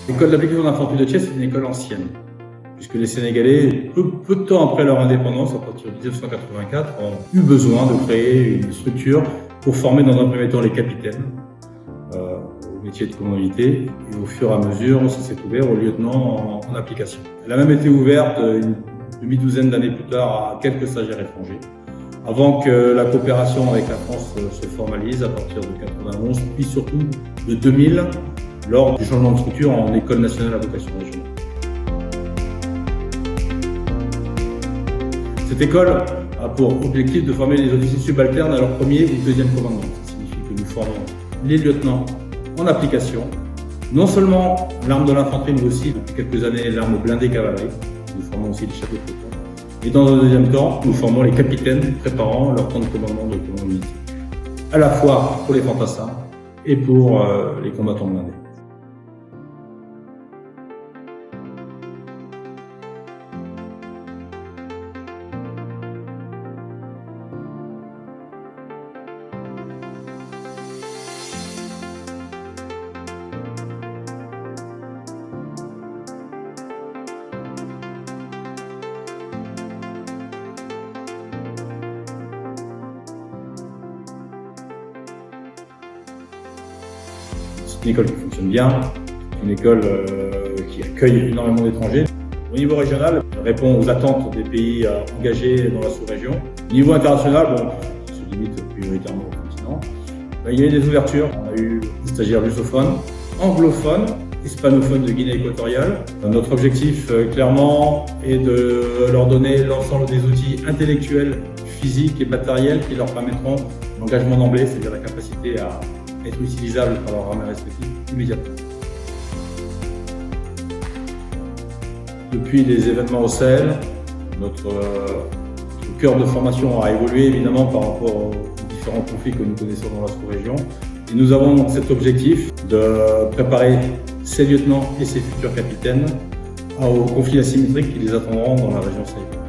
L'école d'application d'infanterie de Thiès est une école ancienne, puisque les Sénégalais, peu de temps après leur indépendance, à partir de 1984, ont eu besoin de créer une structure pour former dans un premier temps les capitaines au métier de commandité, et au fur et à mesure, ça s'est ouvert aux lieutenants en application. Elle a même été ouverte une demi-douzaine d'années plus tard à quelques stagiaires étrangers, avant que la coopération avec la France se formalise à partir de 1991, puis surtout de 2000, lors du changement de structure en École nationale à vocation régionale. Cette école a pour objectif de former les officiers subalternes à leur premier ou deuxième commandement. Ça signifie que nous formons les lieutenants en application, non seulement l'arme de l'infanterie, mais aussi depuis quelques années l'arme blindée cavalerie. Nous formons aussi les chefs de peloton. Et dans un deuxième temps, nous formons les capitaines préparant leur temps de commandement de commandement unité, à la fois pour les fantassins et pour les combattants blindés. C'est une école qui fonctionne bien, une école qui accueille énormément d'étrangers. Au niveau régional, elle répond aux attentes des pays engagés dans la sous-région. Au niveau international, ça se limite prioritairement au continent. Il y a eu des ouvertures. On a eu des stagiaires lusophones, anglophones, hispanophones de Guinée équatoriale. Notre objectif, clairement, est de leur donner l'ensemble des outils intellectuels, physiques et matériels qui leur permettront l'engagement d'emblée, c'est-à-dire la capacité à être utilisable par leur armée respective immédiatement. Depuis les événements au Sahel, notre cœur de formation a évolué évidemment par rapport aux différents conflits que nous connaissons dans la sous-région. Et nous avons cet objectif de préparer ces lieutenants et ces futurs capitaines aux conflits asymétriques qui les attendront dans la région sahélienne.